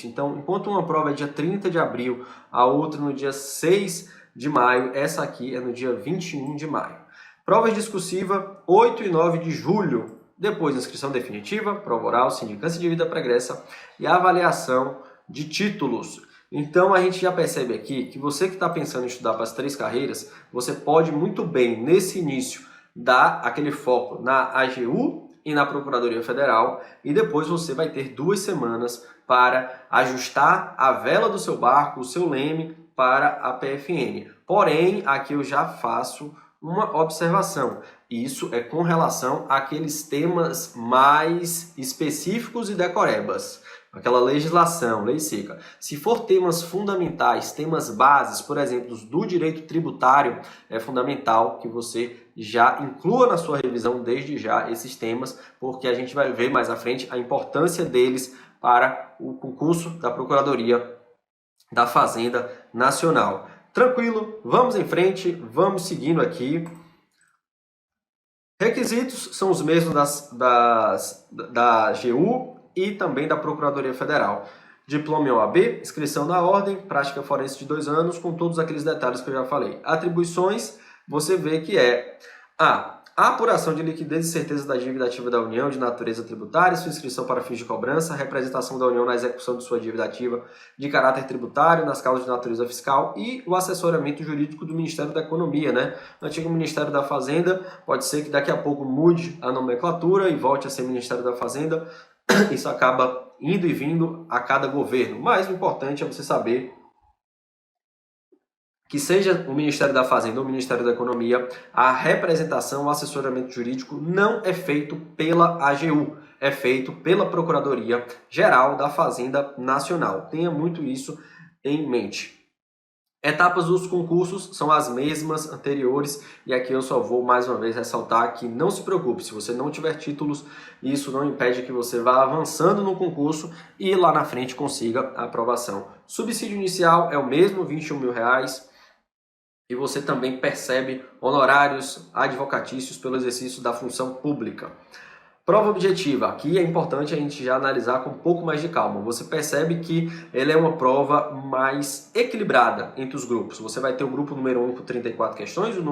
Então, enquanto uma prova é dia 30 de abril, a outra no dia 6 de maio, essa aqui é no dia 21 de maio. Prova discursiva, 8 e 9 de julho. Depois, inscrição definitiva, prova oral, sindicância de vida pregressa e avaliação de títulos. Então, a gente já percebe aqui que você que está pensando em estudar para as 3 carreiras, você pode muito bem, nesse início, dar aquele foco na AGU e na Procuradoria Federal, e depois você vai ter 2 semanas para ajustar a vela do seu barco, o seu leme, para a PFN. Porém, aqui eu já faço uma observação. Isso é com relação àqueles temas mais específicos e decorebas. Aquela legislação, lei seca. Se for temas fundamentais, temas bases, por exemplo, do direito tributário, é fundamental que você já inclua na sua revisão desde já esses temas, porque a gente vai ver mais à frente a importância deles para o concurso da Procuradoria da Fazenda Nacional. Tranquilo, vamos em frente, vamos seguindo aqui. Requisitos são os mesmos da AGU e também da Procuradoria Federal. Diploma em OAB, inscrição na ordem, prática forense de 2 anos, com todos aqueles detalhes que eu já falei. Atribuições, você vê que é a apuração de liquidez e certeza da dívida ativa da União de natureza tributária, sua inscrição para fins de cobrança, representação da União na execução de sua dívida ativa de caráter tributário, nas causas de natureza fiscal e o assessoramento jurídico do Ministério da Economia, né? O antigo Ministério da Fazenda, pode ser que daqui a pouco mude a nomenclatura e volte a ser Ministério da Fazenda. Isso acaba indo e vindo a cada governo, mas o importante é você saber que seja o Ministério da Fazenda ou o Ministério da Economia, a representação, o assessoramento jurídico não é feito pela AGU, é feito pela Procuradoria Geral da Fazenda Nacional. Tenha muito isso em mente. Etapas dos concursos são as mesmas anteriores e aqui eu só vou mais uma vez ressaltar que não se preocupe, se você não tiver títulos, isso não impede que você vá avançando no concurso e lá na frente consiga a aprovação. Subsídio inicial é o mesmo, R$21 mil. E você também percebe honorários advocatícios pelo exercício da função pública. Prova objetiva, aqui é importante a gente já analisar com um pouco mais de calma. Você percebe que ela é uma prova mais equilibrada entre os grupos. Você vai ter o grupo número 1 com 34 questões, o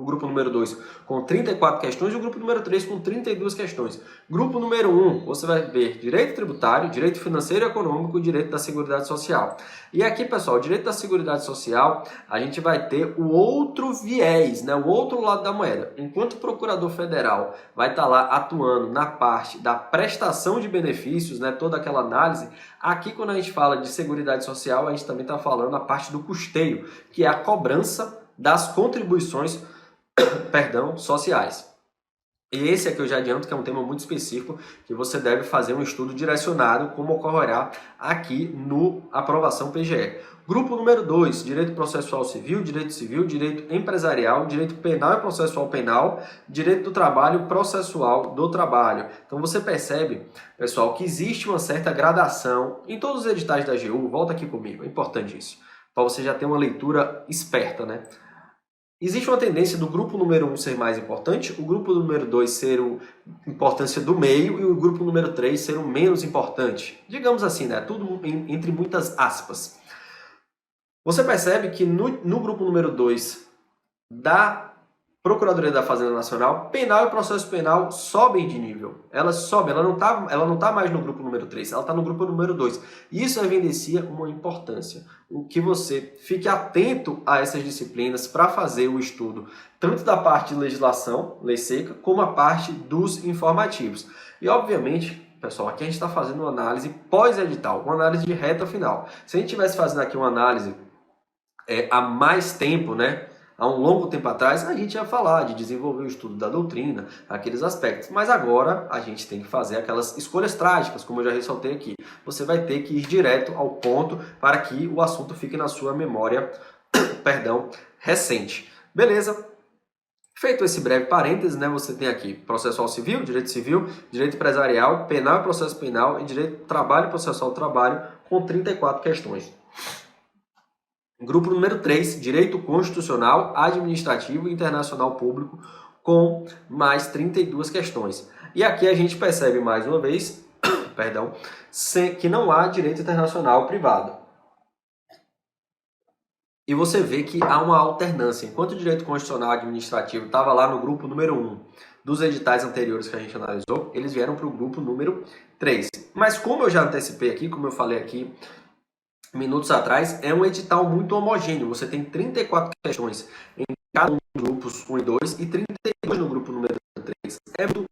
grupo número 2 com 34 questões e o grupo número 3 com 32 questões. Grupo número 1, você vai ver direito tributário, direito financeiro e econômico e direito da Seguridade Social. E aqui, pessoal, o direito da Seguridade Social, a gente vai ter o outro viés, né? O outro lado da moeda. Enquanto o procurador federal vai estar lá atuando na parte da prestação de benefícios, né? Toda aquela análise, aqui quando a gente fala de Seguridade Social, a gente também está falando a parte do custeio, que é a cobrança das contribuições, sociais. E esse aqui eu já adianto que é um tema muito específico que você deve fazer um estudo direcionado, como ocorrerá aqui no aprovação PGE. Grupo número 2, direito processual civil, direito empresarial, direito penal e processual penal, direito do trabalho, processual do trabalho. Então você percebe, pessoal, que existe uma certa gradação em todos os editais da AGU. Volta aqui comigo, é importante isso, para você já ter uma leitura esperta, né? Existe uma tendência do grupo número 1 ser mais importante, o grupo número 2 ser a importância do meio e o grupo número 3 ser o menos importante. Digamos assim, né? Tudo entre muitas aspas. Você percebe que no grupo número 2 da Procuradoria da Fazenda Nacional, penal e processo penal sobem de nível. Ela sobe, ela não tá mais no grupo número 3, ela está no grupo número 2. Isso evidencia uma importância. O que você fique atento a essas disciplinas para fazer o estudo, tanto da parte de legislação, lei seca, como a parte dos informativos. E, obviamente, pessoal, aqui a gente está fazendo uma análise pós-edital, uma análise de reta final. Se a gente estivesse fazendo aqui uma análise há mais tempo, né? Há um longo tempo atrás, a gente ia falar de desenvolver o estudo da doutrina, aqueles aspectos. Mas agora a gente tem que fazer aquelas escolhas trágicas, como eu já ressaltei aqui. Você vai ter que ir direto ao ponto para que o assunto fique na sua memória, recente. Beleza? Feito esse breve parêntese, né, você tem aqui processual civil, direito empresarial, penal e processo penal e direito do trabalho e processual do trabalho com 34 questões. Grupo número 3, Direito Constitucional, Administrativo e Internacional Público, com mais 32 questões. E aqui a gente percebe mais uma vez, que não há direito internacional privado. E você vê que há uma alternância. Enquanto o Direito Constitucional Administrativo estava lá no grupo número 1 dos editais anteriores que a gente analisou, eles vieram para o grupo número 3. Mas como eu já antecipei aqui, como eu falei aqui minutos atrás, é um edital muito homogêneo. Você tem 34 questões em cada um dos grupos 1 e 2 e 32 no grupo número 3. É muito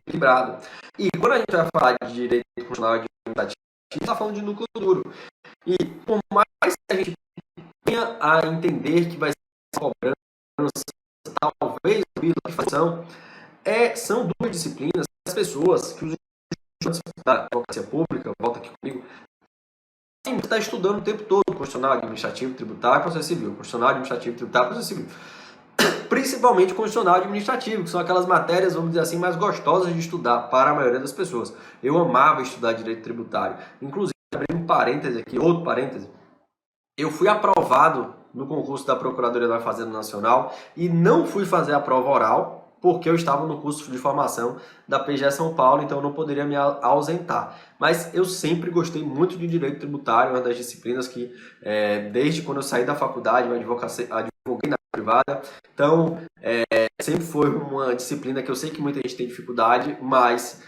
equilibrado. E quando a gente vai falar de direito constitucional administrativo, a gente está falando de núcleo duro. E por mais que a gente tenha a entender que vai ser cobrança, talvez, são duas disciplinas que as pessoas, que os estudantes da advocacia pública, volta aqui comigo, está estudando o tempo todo constitucional, administrativo, tributário e processo civil. Constitucional, administrativo, tributário e processo civil. Principalmente constitucional e administrativo, que são aquelas matérias, vamos dizer assim, mais gostosas de estudar para a maioria das pessoas. Eu amava estudar direito tributário. Inclusive, abrindo um parêntese aqui, outro parêntese, eu fui aprovado no concurso da Procuradoria da Fazenda Nacional e não fui fazer a prova oral, porque eu estava no curso de formação da PGE São Paulo, então eu não poderia me ausentar. Mas eu sempre gostei muito de direito tributário, uma das disciplinas que, desde quando eu saí da faculdade, eu advoguei na privada. Então, sempre foi uma disciplina que eu sei que muita gente tem dificuldade, mas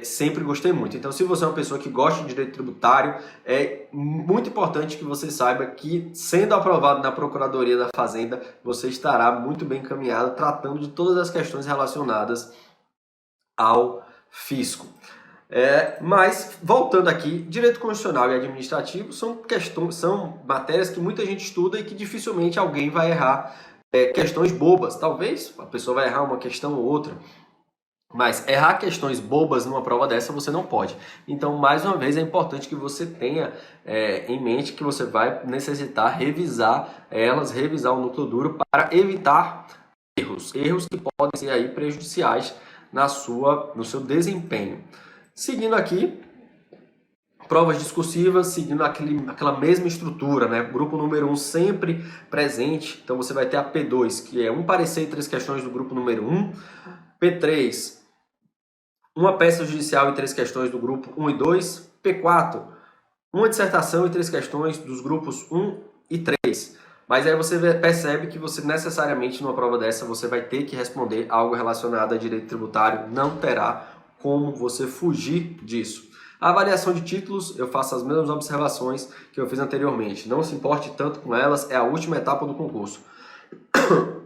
sempre gostei muito. Então, se você é uma pessoa que gosta de direito tributário, é muito importante que você saiba que, sendo aprovado na Procuradoria da Fazenda, você estará muito bem encaminhado, tratando de todas as questões relacionadas ao fisco. Mas, voltando aqui, direito constitucional e administrativo são matérias que muita gente estuda e que dificilmente alguém vai errar questões bobas. Talvez a pessoa vai errar uma questão ou outra, mas errar questões bobas numa prova dessa você não pode. Então, mais uma vez, é importante que você tenha em mente que você vai necessitar revisar o núcleo duro para evitar erros que podem ser aí prejudiciais no seu desempenho. Seguindo aqui, provas discursivas, seguindo aquela mesma estrutura, né? Grupo número 1 sempre presente, então você vai ter a P2, que é um parecer e 3 questões do grupo número 1, P3, uma peça judicial e 3 questões do grupo 1 e 2. P4, uma dissertação e 3 questões dos grupos 1 e 3. Mas aí você percebe que você necessariamente numa prova dessa você vai ter que responder algo relacionado a direito tributário, não terá como você fugir disso. A avaliação de títulos, eu faço as mesmas observações que eu fiz anteriormente. Não se importe tanto com elas, é a última etapa do concurso.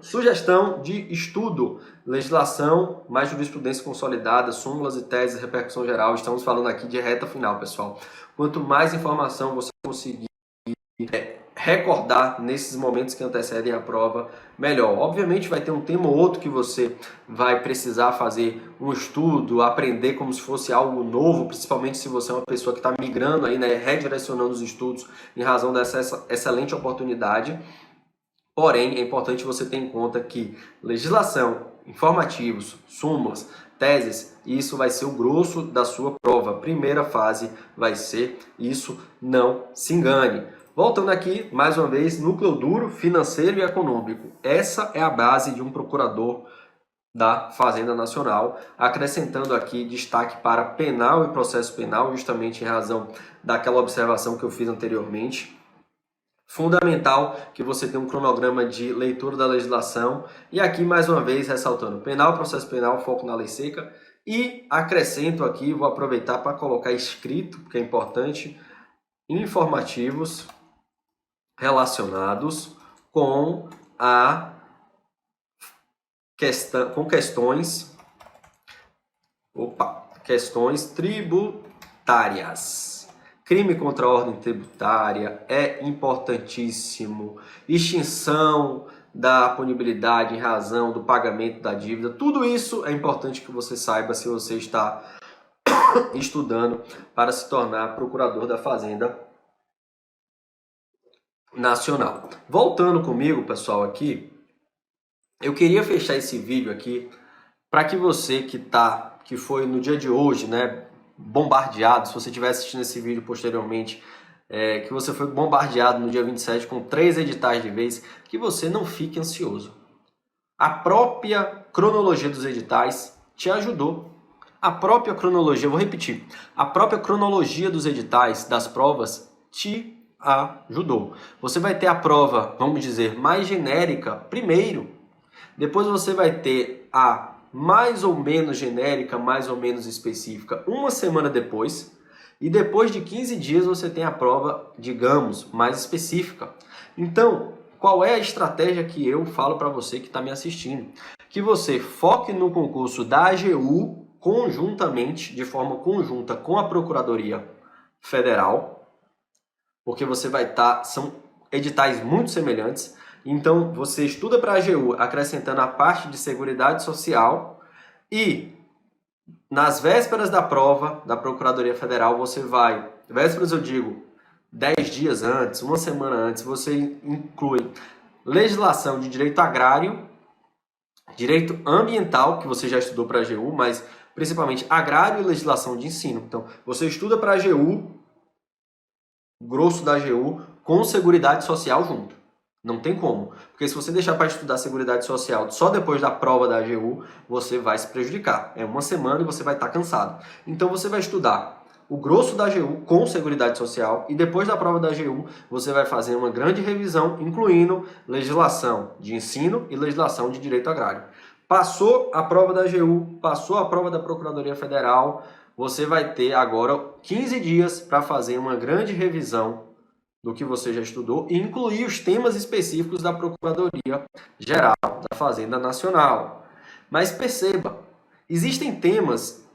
Sugestão de estudo, legislação, mais jurisprudência consolidada, súmulas e teses, repercussão geral. Estamos falando aqui de reta final, pessoal. Quanto mais informação você conseguir recordar nesses momentos que antecedem a prova, melhor. Obviamente vai ter um tema ou outro que você vai precisar fazer um estudo, aprender como se fosse algo novo, principalmente se você é uma pessoa que está migrando aí, né, redirecionando os estudos em razão dessa excelente oportunidade. Porém, é importante você ter em conta que legislação, informativos, súmulas, teses, isso vai ser o grosso da sua prova. A primeira fase vai ser isso, não se engane. Voltando aqui, mais uma vez, núcleo duro, financeiro e econômico. Essa é a base de um procurador da Fazenda Nacional, acrescentando aqui destaque para penal e processo penal, justamente em razão daquela observação que eu fiz anteriormente. Fundamental que você tenha um cronograma de leitura da legislação. E aqui, mais uma vez, ressaltando penal, processo penal, foco na lei seca. E acrescento aqui, vou aproveitar para colocar escrito, porque é importante, informativos relacionados com questões tributárias. Crime contra a ordem tributária é importantíssimo. Extinção da punibilidade em razão do pagamento da dívida. Tudo isso é importante que você saiba se você está estudando para se tornar procurador da Fazenda Nacional. Voltando comigo, pessoal, aqui, eu queria fechar esse vídeo aqui para que você que foi no dia de hoje, né, bombardeado, se você estiver assistindo esse vídeo posteriormente, que você foi bombardeado no dia 27 com 3 editais de vez, que você não fique ansioso. A própria cronologia dos editais te ajudou. A própria cronologia, vou repetir, a própria cronologia dos editais, das provas, te ajudou. Você vai ter a prova, vamos dizer, mais genérica primeiro, depois você vai ter a mais ou menos genérica, mais ou menos específica, uma semana depois, e depois de 15 dias você tem a prova, digamos, mais específica. Então, qual é a estratégia que eu falo para você que está me assistindo? Que você foque no concurso da AGU conjuntamente, de forma conjunta com a Procuradoria Federal, porque você vai estar, são editais muito semelhantes. Então, você estuda para a AGU, acrescentando a parte de Seguridade Social, e nas vésperas da prova da Procuradoria Federal, você vai, vésperas eu digo, 10 dias antes, uma semana antes, você inclui legislação de direito agrário, direito ambiental, que você já estudou para a AGU, mas principalmente agrário e legislação de ensino. Então, você estuda para a AGU, grosso da AGU, com Seguridade Social junto. Não tem como. Porque se você deixar para estudar Seguridade Social só depois da prova da AGU, você vai se prejudicar. É uma semana e você vai estar cansado. Então você vai estudar o grosso da AGU com Seguridade Social e depois da prova da AGU você vai fazer uma grande revisão, incluindo legislação de ensino e legislação de direito agrário. Passou a prova da AGU, passou a prova da Procuradoria Federal, você vai ter agora 15 dias para fazer uma grande revisão do que você já estudou e incluir os temas específicos da Procuradoria Geral da Fazenda Nacional. Mas perceba, existem temas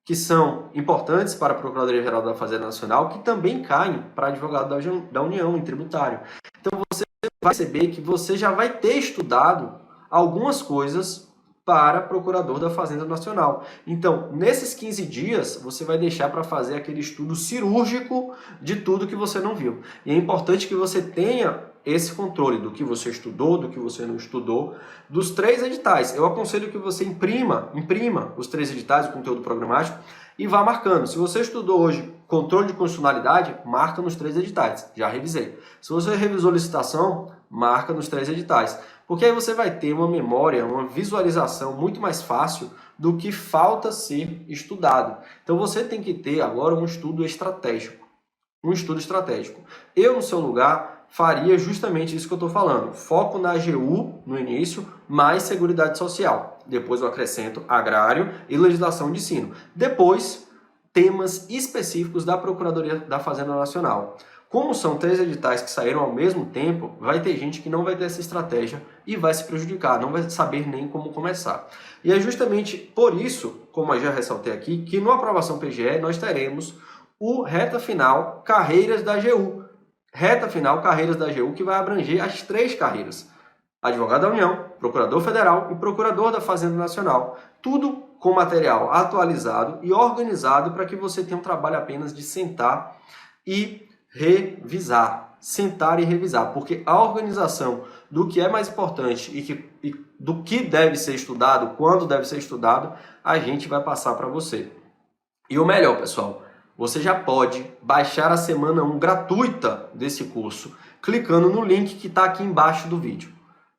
que são importantes para a Procuradoria Geral da Fazenda Nacional que também caem para advogado da União em tributário. Então você vai perceber que você já vai ter estudado algumas coisas para procurador da Fazenda Nacional. Então, nesses 15 dias, você vai deixar para fazer aquele estudo cirúrgico de tudo que você não viu. E é importante que você tenha esse controle do que você estudou, do que você não estudou, dos 3 editais. Eu aconselho que você imprima os 3 editais, o conteúdo programático, e vá marcando. Se você estudou hoje controle de constitucionalidade, marca nos 3 editais. Já revisei. Se você revisou licitação, marca nos 3 editais. Porque aí você vai ter uma memória, uma visualização muito mais fácil do que falta ser estudado. Então você tem que ter agora um estudo estratégico. Um estudo estratégico. Eu, no seu lugar, faria justamente isso que eu estou falando. Foco na AGU no início, mais Seguridade Social. Depois eu acrescento agrário e legislação de ensino. Depois, temas específicos da Procuradoria da Fazenda Nacional. Como são 3 editais que saíram ao mesmo tempo, vai ter gente que não vai ter essa estratégia e vai se prejudicar, não vai saber nem como começar. E é justamente por isso, como eu já ressaltei aqui, que no Aprovação PGE nós teremos o Reta Final Carreiras da AGU. Reta Final Carreiras da AGU, que vai abranger as 3 carreiras. Advogado da União, Procurador Federal e Procurador da Fazenda Nacional. Tudo com material atualizado e organizado para que você tenha um trabalho apenas de sentar e revisar. Sentar e revisar, porque a organização do que é mais importante e do que deve ser estudado, quando deve ser estudado, a gente vai passar para você. E o melhor, pessoal, você já pode baixar a semana 1 gratuita desse curso, clicando no link que está aqui embaixo do vídeo.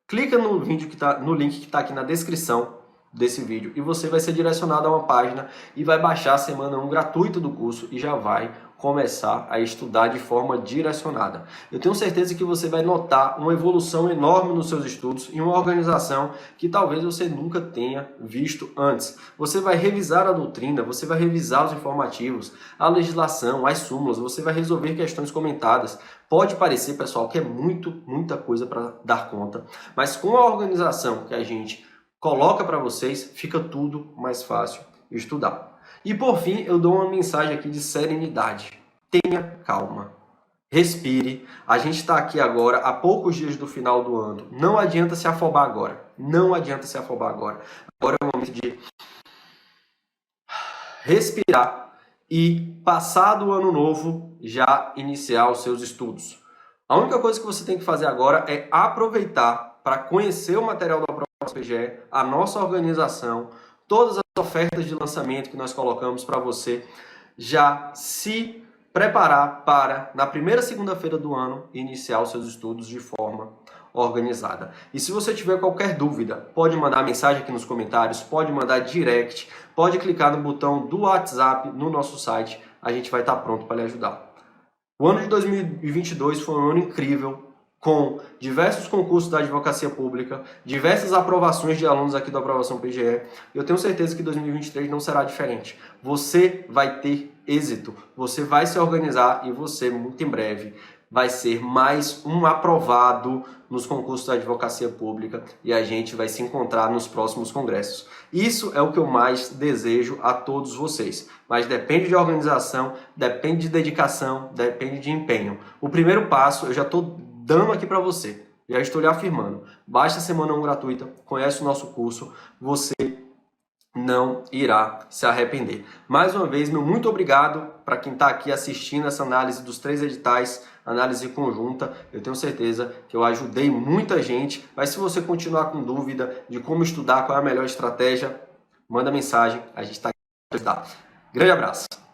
Clica no link que está aqui na descrição desse vídeo e você vai ser direcionado a uma página e vai baixar a semana 1 gratuita do curso e já vai começar a estudar de forma direcionada. Eu tenho certeza que você vai notar uma evolução enorme nos seus estudos e uma organização que talvez você nunca tenha visto antes. Você vai revisar a doutrina, você vai revisar os informativos, a legislação, as súmulas, você vai resolver questões comentadas. Pode parecer, pessoal, que é muita coisa para dar conta, mas com a organização que a gente coloca para vocês, fica tudo mais fácil de estudar. E por fim, eu dou uma mensagem aqui de serenidade. Tenha calma. Respire. A gente está aqui agora, há poucos dias do final do ano. Não adianta se afobar agora. Não adianta se afobar agora. Agora é o momento de respirar e, passado o ano novo, já iniciar os seus estudos. A única coisa que você tem que fazer agora é aproveitar para conhecer o material da Aprovação PGE, a nossa organização, todas as ofertas de lançamento que nós colocamos para você já se preparar para, na primeira segunda-feira do ano, iniciar os seus estudos de forma organizada. E se você tiver qualquer dúvida, pode mandar mensagem aqui nos comentários, pode mandar direct, pode clicar no botão do WhatsApp no nosso site, a gente vai estar pronto para lhe ajudar. O ano de 2022 foi um ano incrível, com diversos concursos da advocacia pública, diversas aprovações de alunos aqui da Aprovação PGE. Eu tenho certeza que 2023 não será diferente. Você vai ter êxito, você vai se organizar e você, muito em breve, vai ser mais um aprovado nos concursos da advocacia pública e a gente vai se encontrar nos próximos congressos. Isso é o que eu mais desejo a todos vocês. Mas depende de organização, depende de dedicação, depende de empenho. O primeiro passo eu já estou dando aqui para você. Já estou lhe afirmando. Baixa a semana 1 gratuita, conhece o nosso curso, você não irá se arrepender. Mais uma vez, meu muito obrigado para quem está aqui assistindo essa análise dos 3 editais, análise conjunta. Eu tenho certeza que eu ajudei muita gente, mas se você continuar com dúvida de como estudar, qual é a melhor estratégia, manda mensagem, a gente está aqui para ajudar. Grande abraço!